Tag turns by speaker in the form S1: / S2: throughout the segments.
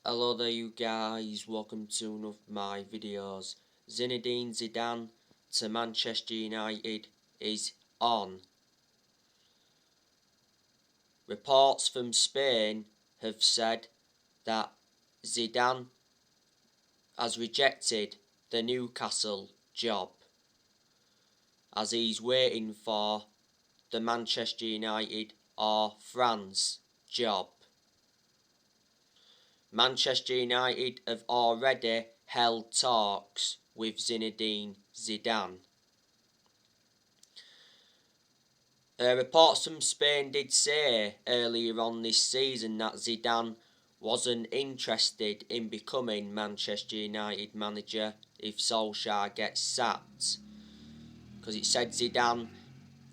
S1: Hello there you guys, welcome to one of my videos. Zinedine Zidane to Manchester United is on. Reports from Spain have said that Zidane has rejected the Newcastle job as he's waiting for the Manchester United or France job. Manchester United have already held talks with Zinedine Zidane. Reports from Spain did say earlier on this season that Zidane wasn't interested in becoming Manchester United manager if Solskjaer gets sacked, because it said Zidane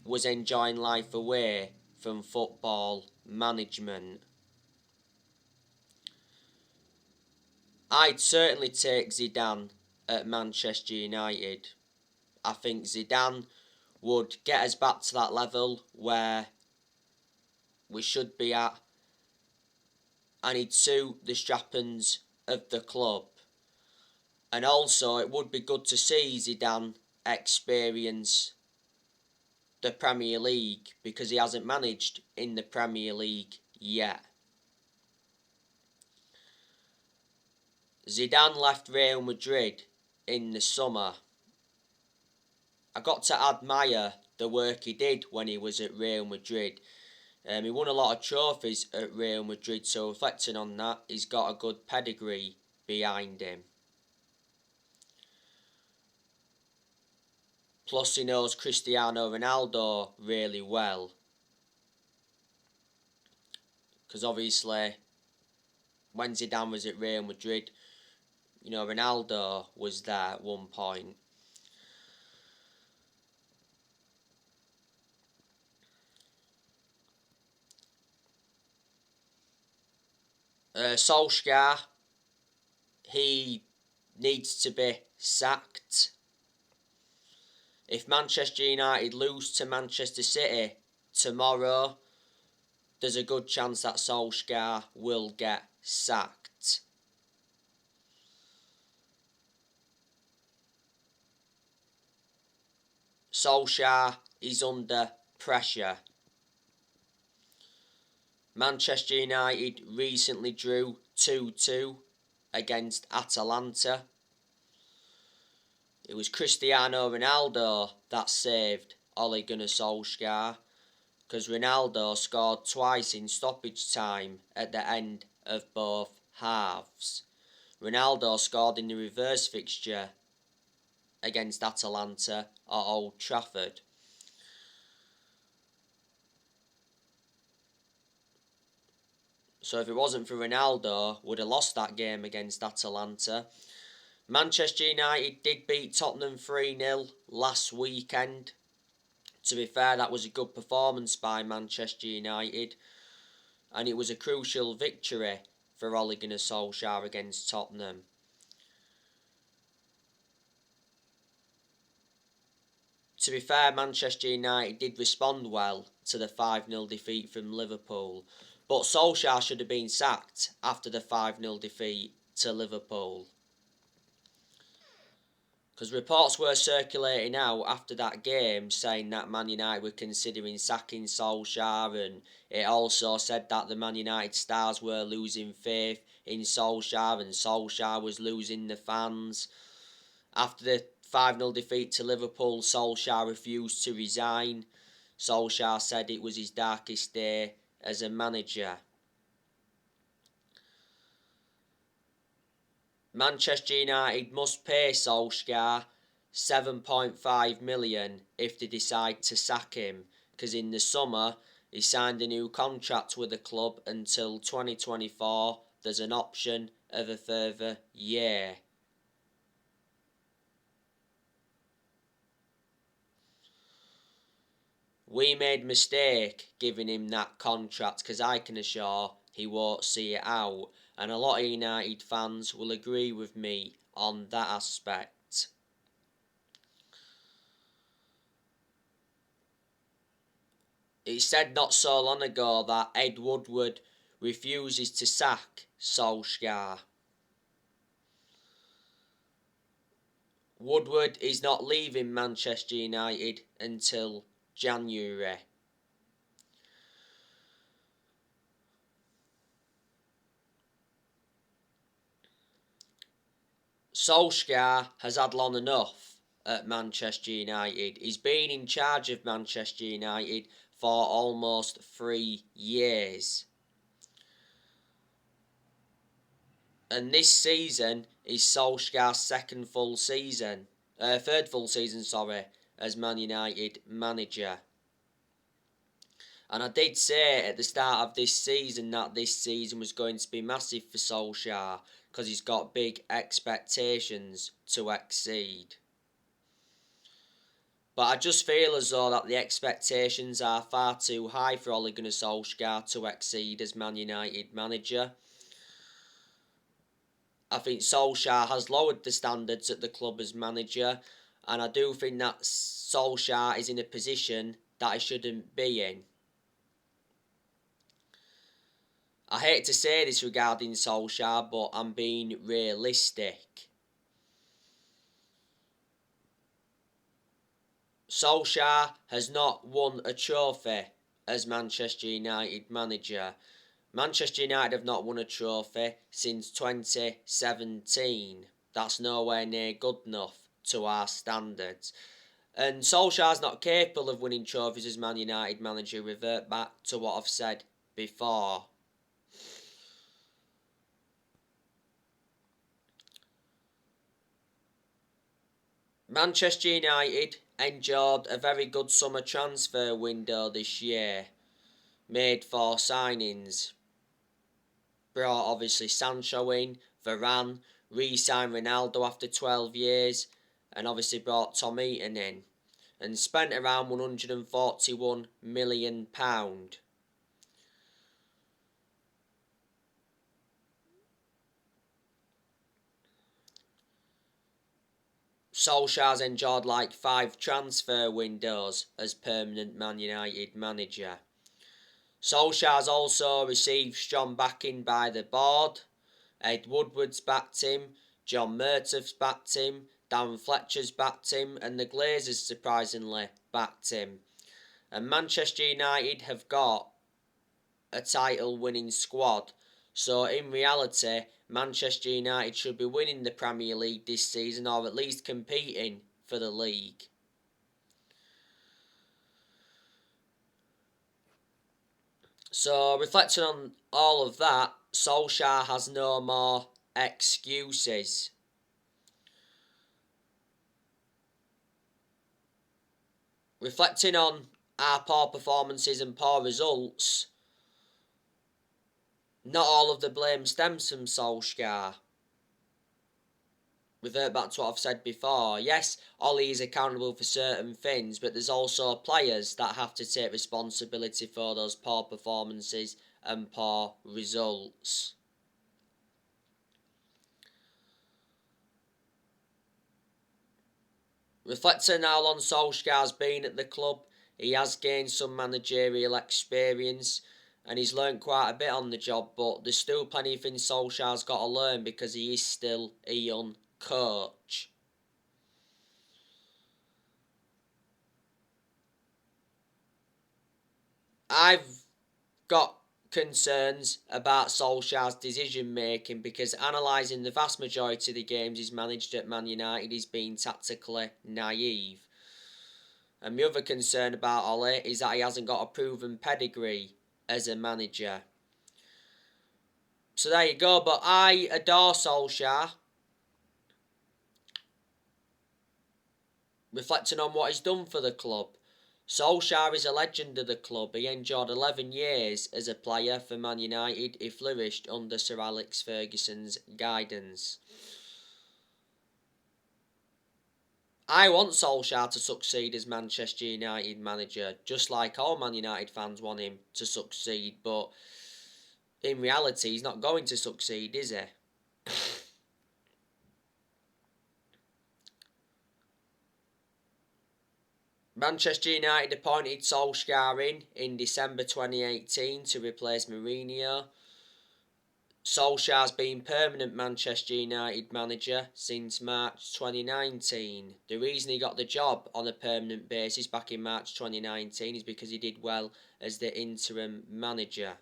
S1: was enjoying life away from football management. I'd certainly take Zidane at Manchester United. I think Zidane would get us back to that level where we should be at, and he'd suit the strappings of the club. And also it would be good to see Zidane experience the Premier League, because he hasn't managed in the Premier League yet. Zidane left Real Madrid in the summer. I got to admire the work he did when he was at Real Madrid. He won a lot of trophies at Real Madrid, so reflecting on that, he's got a good pedigree behind him. Plus he knows Cristiano Ronaldo really well, because obviously when Zidane was at Real Madrid, Ronaldo was there at one point. Solskjaer, he needs to be sacked. If Manchester United lose to Manchester City tomorrow, there's a good chance that Solskjaer will get sacked. Solskjaer is under pressure. Manchester United recently drew 2-2 against Atalanta. It was Cristiano Ronaldo that saved Ole Gunnar Solskjaer, because Ronaldo scored twice in stoppage time at the end of both halves. Ronaldo scored in the reverse fixture against Atalanta at Old Trafford. So if it wasn't for Ronaldo, would have lost that game against Atalanta. Manchester United did beat Tottenham 3-0 last weekend. To be fair, that was a good performance by Manchester United, and it was a crucial victory for Ole Gunnar Solskjaer against Tottenham. To be fair, Manchester United did respond well to the 5-0 defeat from Liverpool, but Solskjaer should have been sacked after the 5-0 defeat to Liverpool, because reports were circulating out after that game saying that Man United were considering sacking Solskjaer, and it also said that the Man United stars were losing faith in Solskjaer and Solskjaer was losing the fans. After the 5-0 defeat to Liverpool, Solskjaer refused to resign. Solskjaer said it was his darkest day as a manager. Manchester United must pay Solskjaer £7.5 million if they decide to sack him, because in the summer he signed a new contract with the club until 2024. There's an option of a further year. We made a mistake giving him that contract, because I can assure he won't see it out, and a lot of United fans will agree with me on that aspect. It said not so long ago that Ed Woodward refuses to sack Solskjaer. Woodward is not leaving Manchester United until January. Solskjaer has had long enough at Manchester United. He's been in charge of Manchester United for almost 3 years. And this season is Solskjaer's third full season, as Man United manager. And I did say at the start of this season that this season was going to be massive for Solskjaer because he's got big expectations to exceed. But I just feel as though that the expectations are far too high for Ole Gunnar Solskjaer to exceed as Man United manager. I think Solskjaer has lowered the standards at the club as manager, and I do think that Solskjaer is in a position that he shouldn't be in. I hate to say this regarding Solskjaer, but I'm being realistic. Solskjaer has not won a trophy as Manchester United manager. Manchester United have not won a trophy since 2017. That's nowhere near good enough to our standards. And Solskjaer's not capable of winning trophies as Man United manager. Revert back to what I've said before. Manchester United enjoyed a very good summer transfer window this year. Made 4 signings. Brought obviously Sancho in, Varane, re-signed Ronaldo after 12 years, and obviously brought Tom Heaton in. And spent around £141 million. Solskjaer's enjoyed like 5 transfer windows as permanent Man United manager. Solskjaer's also received strong backing by the board. Ed Woodward's backed him, John Murtough's backed him, Darren Fletcher's backed him, and the Glazers surprisingly backed him. And Manchester United have got a title-winning squad. So in reality, Manchester United should be winning the Premier League this season, or at least competing for the league. So reflecting on all of that, Solskjaer has no more excuses. Reflecting on our poor performances and poor results, not all of the blame stems from Solskjaer. Revert back to what I've said before. Yes, Ollie is accountable for certain things, but there's also players that have to take responsibility for those poor performances and poor results. Reflecting how long Solskjaer's been at the club, he has gained some managerial experience and he's learnt quite a bit on the job, but there's still plenty of things Solskjaer's got to learn because he is still a young coach. I've got concerns about Solskjaer's decision making because analysing the vast majority of the games he's managed at Man United, he's been tactically naive. And my other concern about Ole is that he hasn't got a proven pedigree as a manager. So there you go, but I adore Solskjaer. Reflecting on what he's done for the club. Solskjaer is a legend of the club. He enjoyed 11 years as a player for Man United. He flourished under Sir Alex Ferguson's guidance. I want Solskjaer to succeed as Manchester United manager, just like all Man United fans want him to succeed, but in reality he's not going to succeed, is he? Manchester United appointed Solskjaer in December 2018 to replace Mourinho. Solskjaer's been permanent Manchester United manager since March 2019. The reason he got the job on a permanent basis back in March 2019 is because he did well as the interim manager.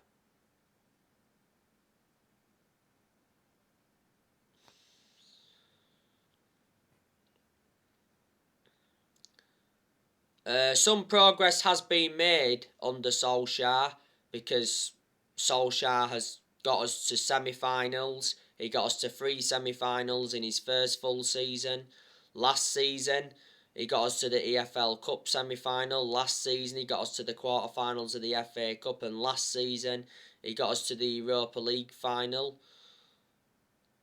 S1: Some progress has been made under Solskjaer because Solskjaer has got us to semi-finals. He got us to 3 semi-finals in his first full season. Last season, he got us to the EFL Cup semi-final. Last season, he got us to the quarter-finals of the FA Cup. And last season, he got us to the Europa League final.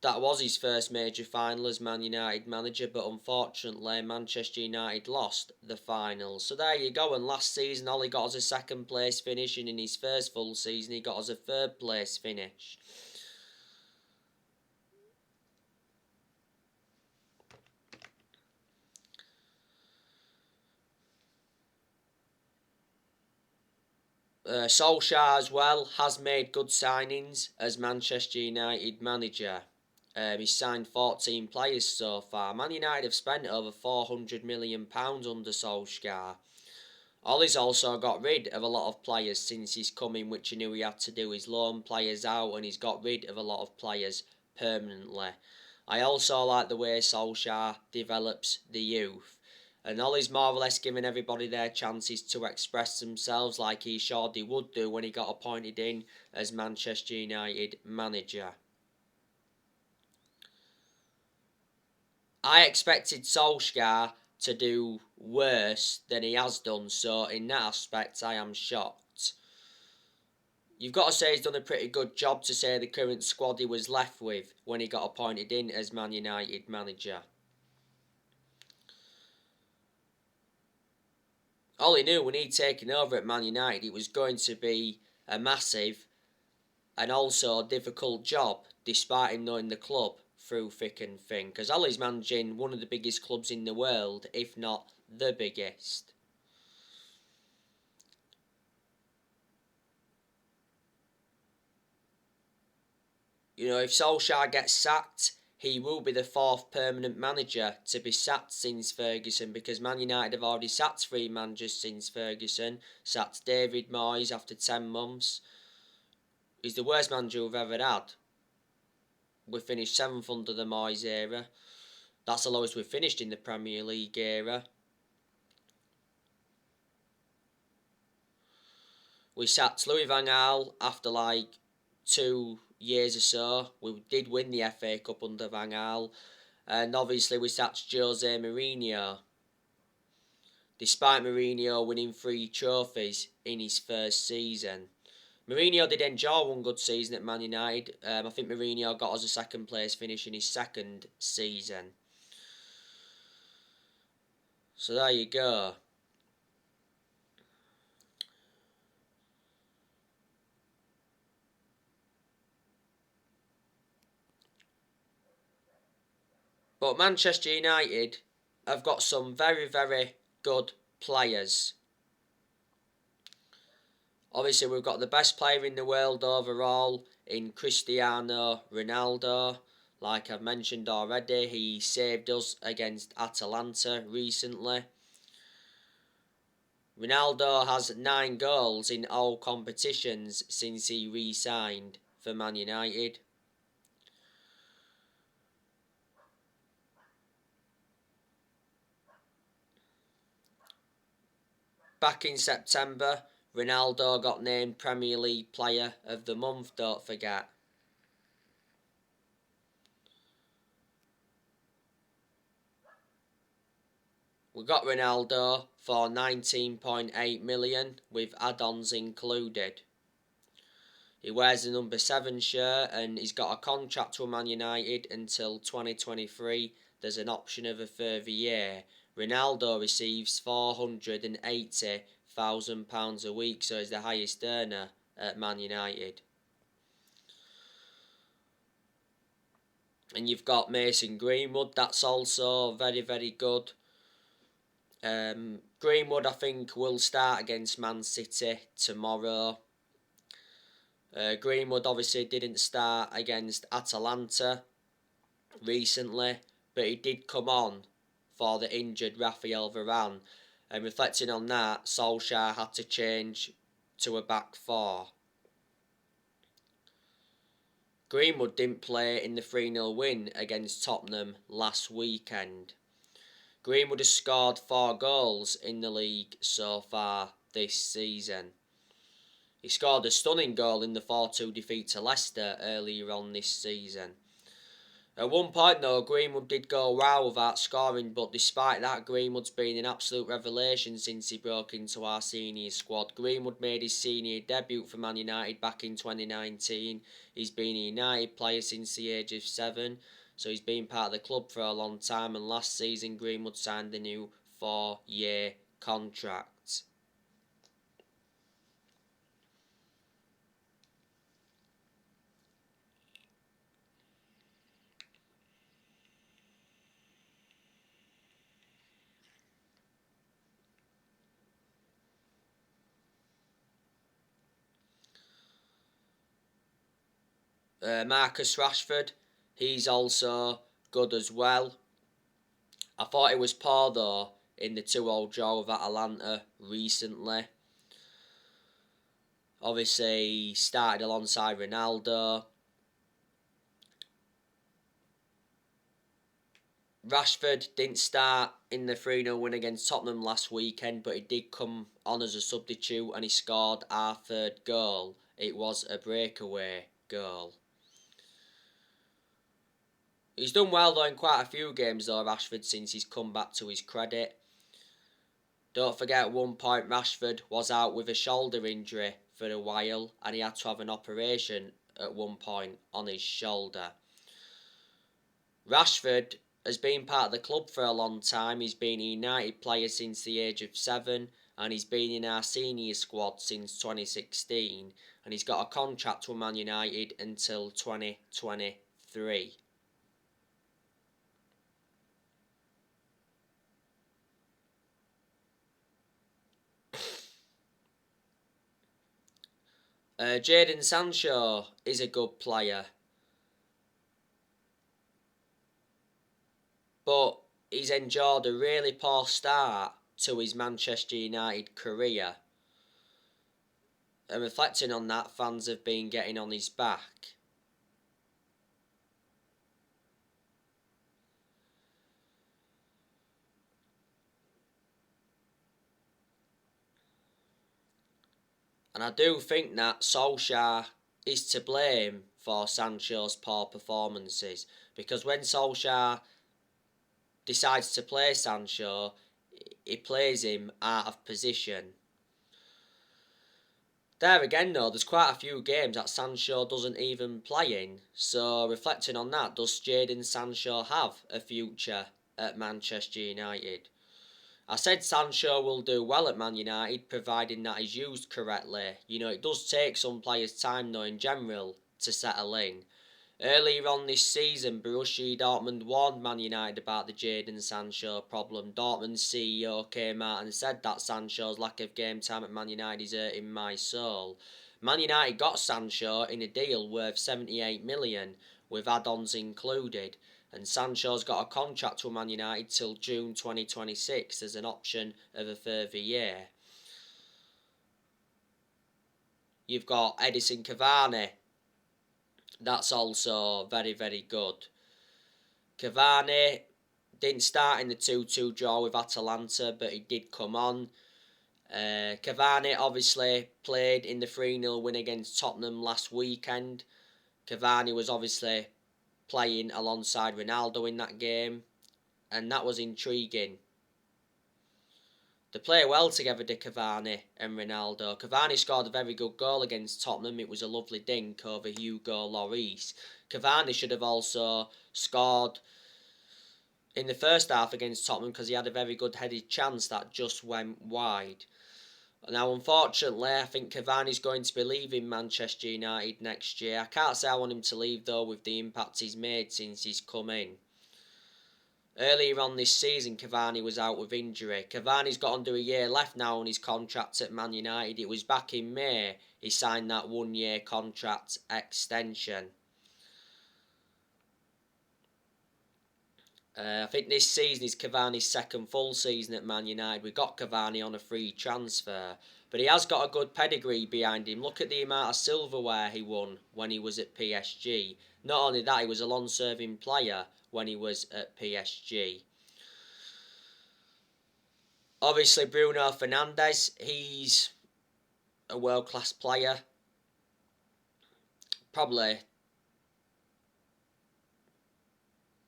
S1: That was his first major final as Man United manager, but unfortunately Manchester United lost the final. So there you go, and last season all he got was a second place finish, and in his first full season he got us a third place finish. Solskjaer as well has made good signings as Manchester United manager. He's signed 14 players so far. Man United have spent over £400 million under Solskjaer. Ollie's also got rid of a lot of players since he's come in, which he knew he had to do. He's loaned players out and he's got rid of a lot of players permanently. I also like the way Solskjaer develops the youth. And Ollie's more or less giving everybody their chances to express themselves like he surely would do when he got appointed in as Manchester United manager. I expected Solskjaer to do worse than he has done, so in that aspect I am shocked. You've got to say he's done a pretty good job to say the current squad he was left with when he got appointed in as Man United manager. All he knew when he'd taken over at Man United, it was going to be a massive and also difficult job, despite him knowing the club through thick and thin, because Ollie's managing one of the biggest clubs in the world, if not the biggest. You know, if Solskjaer gets sacked, he will be the 4th permanent manager to be sacked since Ferguson, because Man United have already sacked 3 managers since Ferguson. Sacked David Moyes after 10 months. He's the worst manager we've ever had. We finished 7th under the Moyes era. That's the lowest we've finished in the Premier League era. We sacked Louis van Gaal after like 2 years or so. We did win the FA Cup under Van Gaal. And obviously we sacked Jose Mourinho. Despite Mourinho winning 3 trophies in his first season. Mourinho did enjoy one good season at Man United. I think Mourinho got us a 2nd place finish in his 2nd season. So there you go. But Manchester United have got some very, very good players. Obviously, we've got the best player in the world overall in Cristiano Ronaldo. Like I've mentioned already, he saved us against Atalanta recently. Ronaldo has 9 goals in all competitions since he re-signed for Man United. Back in September, Ronaldo got named Premier League Player of the Month, don't forget. We got Ronaldo for 19.8 million with add-ons included. He wears the number 7 shirt and he's got a contract with Man United until 2023. There's an option of a further year. Ronaldo receives £480,000 a week, so he's the highest earner at Man United. And you've got Mason Greenwood, that's also very, very good. Greenwood, I think, will start against Man City tomorrow. Greenwood obviously didn't start against Atalanta recently, but he did come on for the injured Raphael Varane. And reflecting on that, Solskjaer had to change to a back four. Greenwood didn't play in the 3-0 win against Tottenham last weekend. Greenwood has scored 4 goals in the league so far this season. He scored a stunning goal in the 4-2 defeat to Leicester earlier on this season. At one point though, Greenwood did go wow without scoring, but despite that, Greenwood's been an absolute revelation since he broke into our senior squad. Greenwood made his senior debut for Man United back in 2019. He's been a United player since the age of 7, so he's been part of the club for a long time, and last season Greenwood signed a new 4-year contract. Marcus Rashford, he's also good as well. I thought it was poor though in the 2-0 draw with Atalanta recently. Obviously, he started alongside Ronaldo. Rashford didn't start in the 3-0 win against Tottenham last weekend, but he did come on as a substitute and he scored our 3rd goal. It was a breakaway goal. He's done well though in quite a few games though, Rashford, since he's come back to his credit. Don't forget at one point Rashford was out with a shoulder injury for a while and he had to have an operation at one point on his shoulder. Rashford has been part of the club for a long time. He's been a United player since the age of 7 and he's been in our senior squad since 2016 and he's got a contract with Man United until 2023. Jaden Sancho is a good player, but he's endured a really poor start to his Manchester United career. And reflecting on that, fans have been getting on his back. And I do think that Solskjaer is to blame for Sancho's poor performances, because when Solskjaer decides to play Sancho, he plays him out of position. There again though, there's quite a few games that Sancho doesn't even play in, so reflecting on that, does Jaden Sancho have a future at Manchester United? I said Sancho will do well at Man United, providing that he's used correctly. You know, it does take some players time though in general to settle in. Earlier on this season, Borussia Dortmund warned Man United about the Jaden Sancho problem. Dortmund's CEO came out and said that Sancho's lack of game time at Man United is hurting my soul. Man United got Sancho in a deal worth 78 million, with add-ons included. And Sancho's got a contract with Man United till June 2026 as an option of a further year. You've got Edison Cavani. That's also very, very good. Cavani didn't start in the 2-2 draw with Atalanta, but he did come on. Cavani obviously played in the 3-0 win against Tottenham last weekend. Cavani was obviously playing alongside Ronaldo in that game, and that was intriguing. They play well together, Cavani and Ronaldo. Cavani scored a very good goal against Tottenham. It was a lovely dink over Hugo Lloris. Cavani should have also scored in the first half against Tottenham because he had a very good headed chance that just went wide. Now, unfortunately, I think Cavani's going to be leaving Manchester United next year. I can't say I want him to leave, though, with the impact he's made since he's come in. Earlier on this season, Cavani was out with injury. Cavani's got under a year left now on his contract at Man United. It was back in May he signed that 1-year contract extension. I think this season is Cavani's second full season at Man United. We got Cavani on a free transfer, but he has got a good pedigree behind him. Look at the amount of silverware he won when he was at PSG. Not only that, he was a long-serving player when he was at PSG. Obviously, Bruno Fernandes, he's a world-class player. Probably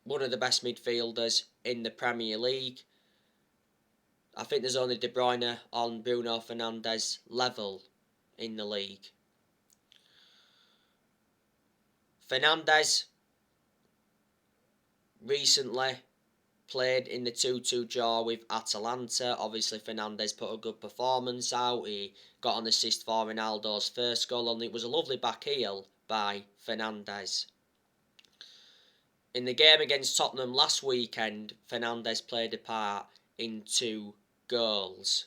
S1: one of the best midfielders in the Premier League. I think there's only De Bruyne on Bruno Fernandes' level in the league. Fernandes recently played in the 2-2 draw with Atalanta. Obviously, Fernandes put a good performance out. He got an assist for Ronaldo's first goal, and it was a lovely back heel by Fernandes. In the game against Tottenham last weekend, Fernandes played a part in 2 goals.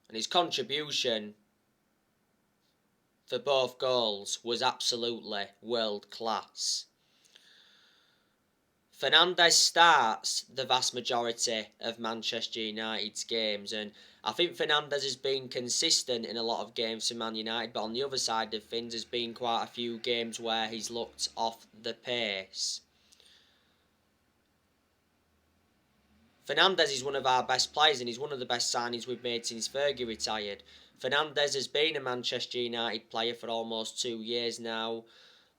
S1: And his contribution for both goals was absolutely world class. Fernandes starts the vast majority of Manchester United's games, and I think Fernandes has been consistent in a lot of games for Man United, but on the other side of things, there's been quite a few games where he's looked off the pace. Fernandes is one of our best players, and he's one of the best signings we've made since Fergie retired. Fernandes has been a Manchester United player for almost 2 years now.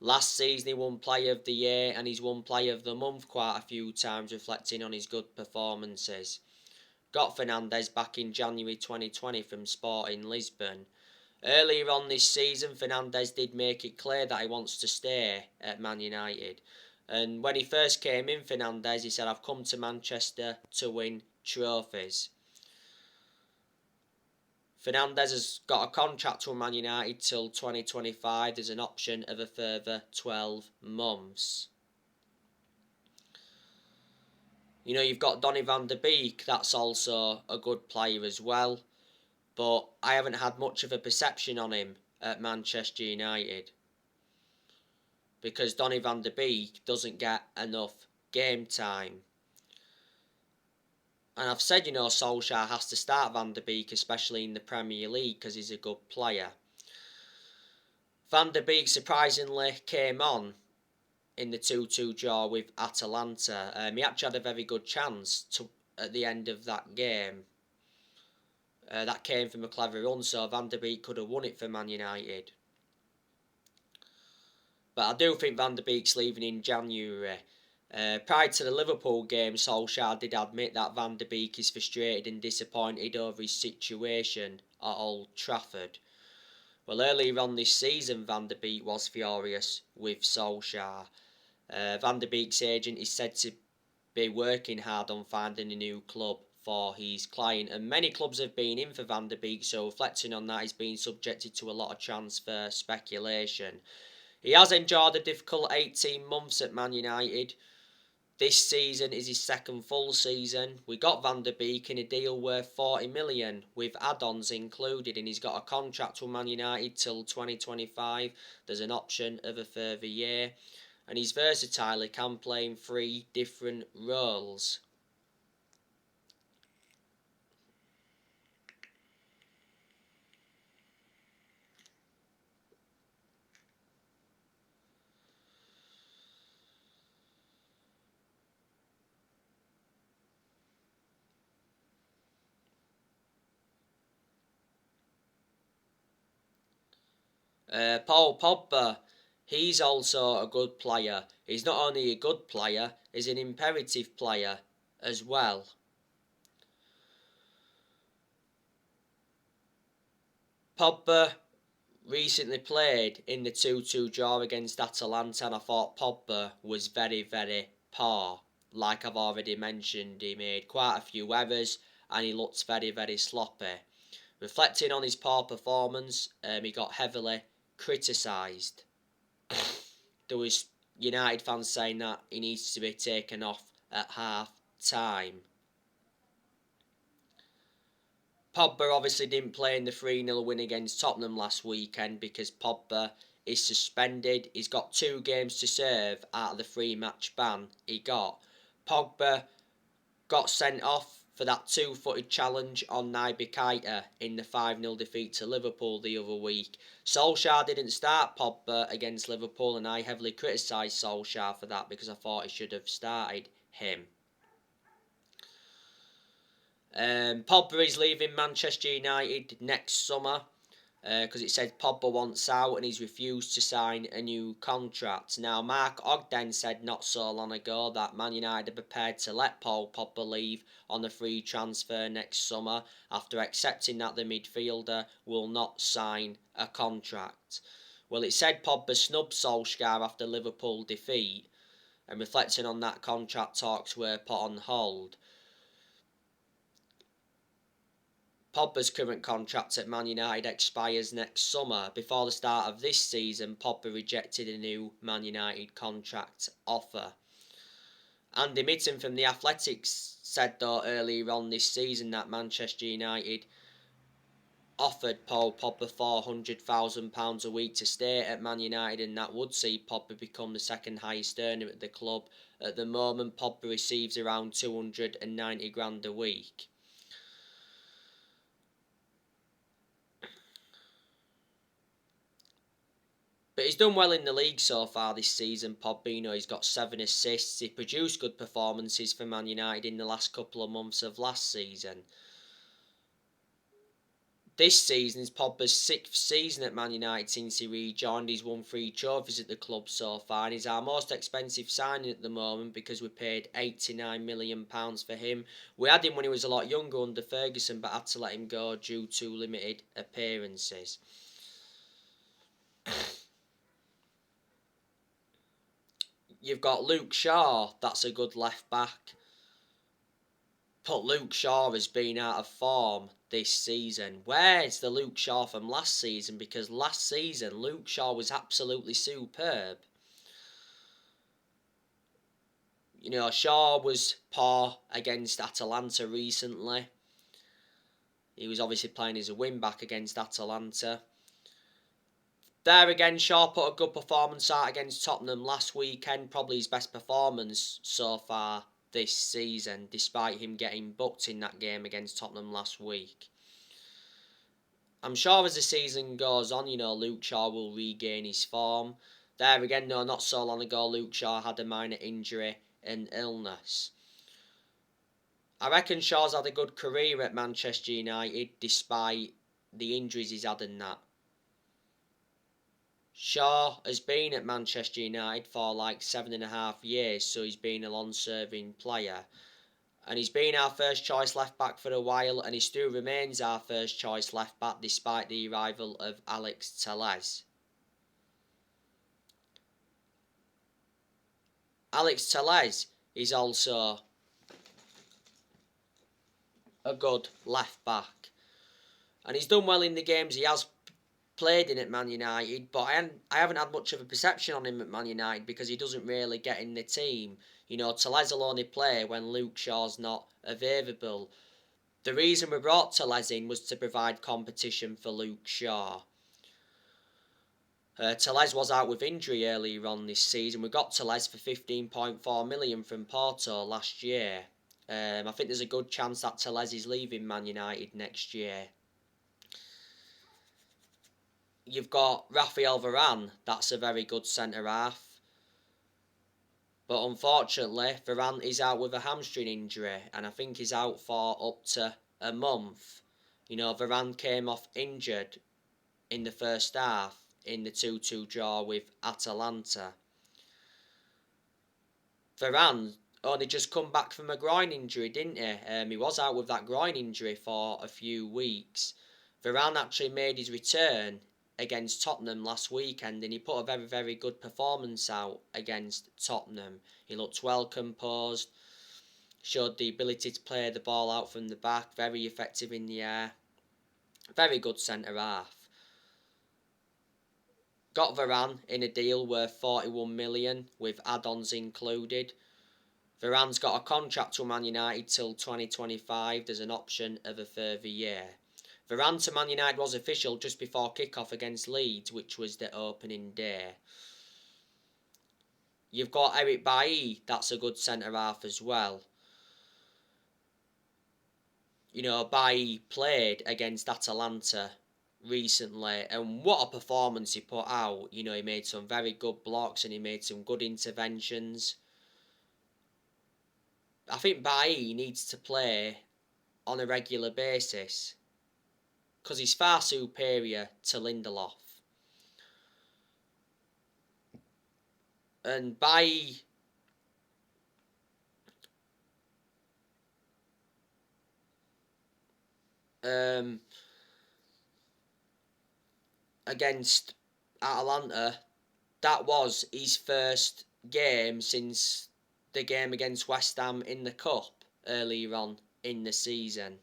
S1: Last season he won Player of the Year, and he's won Player of the Month quite a few times, reflecting on his good performances. Got Fernandes back in January 2020 from Sporting Lisbon. Earlier on this season, Fernandes did make it clear that he wants to stay at Man United. And when he first came in, Fernandes, he said, "I've come to Manchester to win trophies." Fernandes has got a contract with Man United till 2025. There's an option of a further 12 months. You know, you've got Donny van der Beek. That's also a good player as well. But I haven't had much of a perception on him at Manchester United, because Donny van der Beek doesn't get enough game time. And I've said, Solskjaer has to start Van der Beek, especially in the Premier League, because he's a good player. Van der Beek surprisingly came on in the 2-2 draw with Atalanta. He actually had a very good chance at the end of that game. That came from a clever run, so Van der Beek could have won it for Man United. But I do think Van der Beek's leaving in January. Prior to the Liverpool game, Solskjaer did admit that Van der Beek is frustrated and disappointed over his situation at Old Trafford. Well, earlier on this season, Van der Beek was furious with Solskjaer. Van der Beek's agent is said to be working hard on finding a new club for his client, and many clubs have been in for Van der Beek, so reflecting on that, he's been subjected to a lot of transfer speculation. He has enjoyed a difficult 18 months at Man United. This season is his second full season. We got Van der Beek in a deal worth 40 million with add-ons included, and he's got a contract with Man United till 2025. There's an option of a further year, and he's versatile. He can play in 3 different roles. Paul Pogba, he's also a good player. He's not only a good player, he's an imperative player as well. Pogba recently played in the 2-2 draw against Atalanta, and I thought Pogba was very, very poor. Like I've already mentioned, he made quite a few errors and he looked very, very sloppy. Reflecting on his poor performance, he got heavily criticised. There was United fans saying that he needs to be taken off at half time. Pogba obviously didn't play in the 3-0 win against Tottenham last weekend because Pogba is suspended. He's got 2 games to serve out of the 3-match ban he got. Pogba got sent off for that 2-footed challenge on Naby Keita in the 5-0 defeat to Liverpool the other week. Solskjaer didn't start Pogba against Liverpool, and I heavily criticised Solskjaer for that because I thought he should have started him. Pogba is leaving Manchester United next summer because it said Pogba wants out and he's refused to sign a new contract. Now, Mark Ogden said not so long ago that Man United are prepared to let Paul Pogba leave on a free transfer next summer after accepting that the midfielder will not sign a contract. Well, it said Pogba snubbed Solskjaer after Liverpool defeat, and reflecting on that, contract talks were put on hold. Pogba's current contract at Man United expires next summer. Before the start of this season, Pogba rejected a new Man United contract offer. Andy Mitten from The Athletics said though earlier on this season that Manchester United offered Paul Pogba £400,000 a week to stay at Man United, and that would see Pogba become the second highest earner at the club. At the moment, Pogba receives around $290,000 a week. But he's done well in the league so far this season, Pogba. He's got 7 assists. He produced good performances for Man United in the last couple of months of last season. This season is Pogba's 6th season at Man United since he rejoined. He's won 3 trophies at the club so far, and he's our most expensive signing at the moment because we paid £89 million for him. We had him when he was a lot younger under Ferguson, but had to let him go due to limited appearances. You've got Luke Shaw, that's a good left back. But Luke Shaw has been out of form this season. Where's the Luke Shaw from last season? Because last season, Luke Shaw was absolutely superb. Shaw was poor against Atalanta recently. He was obviously playing as a wing-back against Atalanta. There again, Shaw put a good performance out against Tottenham last weekend. Probably his best performance so far this season, despite him getting booked in that game against Tottenham last week. I'm sure as the season goes on, Luke Shaw will regain his form. There again, no, not so long ago, Luke Shaw had a minor injury and illness. I reckon Shaw's had a good career at Manchester United, despite the injuries he's had and that. Shaw has been at Manchester United for like 7.5 years, so he's been a long-serving player. And he's been our first choice left back for a while, and he still remains our first choice left back despite the arrival of Alex Telles. Alex Telles is also a good left back, and he's done well in the games he has played in at Man United, but I haven't had much of a perception on him at Man United because he doesn't really get in the team. Telles will only play when Luke Shaw's not available. The reason we brought Telles in was to provide competition for Luke Shaw. Telles was out with injury earlier on this season. We got Telles for £15.4 million from Porto last year. I think there's a good chance that Telles is leaving Man United next year. You've got Raphael Varane, that's a very good centre-half. But unfortunately, Varane is out with a hamstring injury, and I think he's out for up to a month. Varane came off injured in the first half in the 2-2 draw with Atalanta. Varane only just come back from a groin injury, didn't he? He was out with that groin injury for a few weeks. Varane actually made his return against Tottenham last weekend, and he put a very, very good performance out against Tottenham. He looked well composed, showed the ability to play the ball out from the back, very effective in the air. Very good centre-half. got Varane in a deal worth 41 million with add-ons included. Varane's got a contract with Man United till 2025. There's an option of a further year. Varane to Man United was official just before kick-off against Leeds, which was the opening day. You've got Eric Bailly, that's a good centre-half as well. You know, Bailly played against Atalanta recently, and what a performance he put out. You know, he made some very good blocks and he made some good interventions. I think Bailly needs to play on a regular basis because he's far superior to Lindelof. And Bailly against Atalanta, that was his first game since the game against West Ham in the Cup earlier on in the season.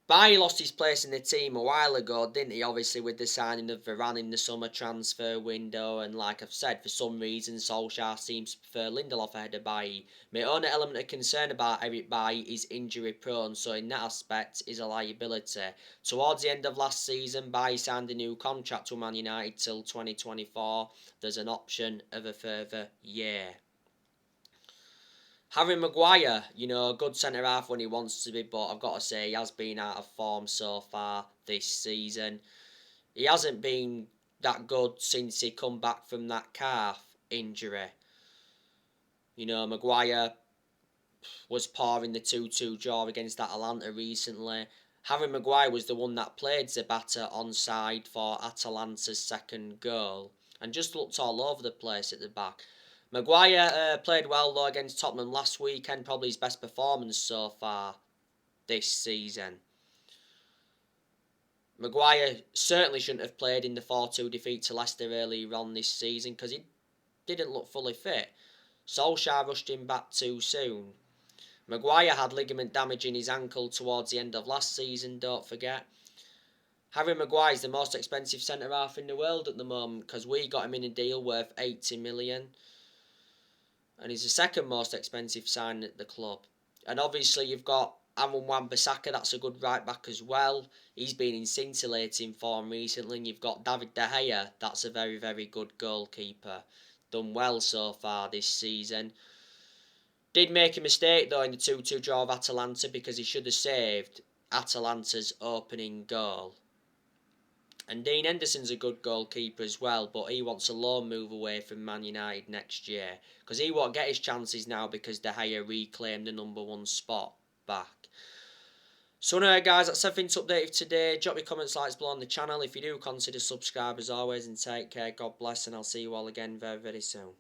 S1: Bailly lost his place in the team a while ago, didn't he? Obviously with the signing of Varane in the summer transfer window, and like I've said, for some reason Solskjaer seems to prefer Lindelof ahead of Bailly. My only element of concern about Eric Bailly is injury prone, so in that aspect is a liability. Towards the end of last season, Bailly signed a new contract with Man United till 2024. There's an option of a further year. Harry Maguire, you know, a good centre-half when he wants to be, but I've got to say he has been out of form so far this season. He hasn't been that good since he come back from that calf injury. You know, Maguire was poor in the 2-2 draw against Atalanta recently. Harry Maguire was the one that played Zapata onside for Atalanta's second goal and just looked all over the place at the back. Maguire played well though against Tottenham last weekend, probably his best performance so far this season. Maguire certainly shouldn't have played in the 4-2 defeat to Leicester earlier on this season because he didn't look fully fit. Solskjaer rushed him back too soon. Maguire had ligament damage in his ankle towards the end of last season, don't forget. Harry Maguire is the most expensive centre-half in the world at the moment because we got him in a deal worth 80 million. And he's the second most expensive signing at the club. And obviously you've got Aaron Wan-Bissaka, that's a good right back as well. He's been in scintillating form recently. And you've got David De Gea, that's a very, very good goalkeeper. Done well so far this season. Did make a mistake though in the 2-2 draw of Atalanta because he should have saved Atalanta's opening goal. And Dean Henderson's a good goalkeeper as well, but he wants a loan move away from Man United next year because he won't get his chances now because De Gea reclaimed the number one spot back. So anyway guys, that's everything to update you today. Drop your comments, likes below on the channel. If you do, consider subscribe as always, and take care. God bless, and I'll see you all again very, very soon.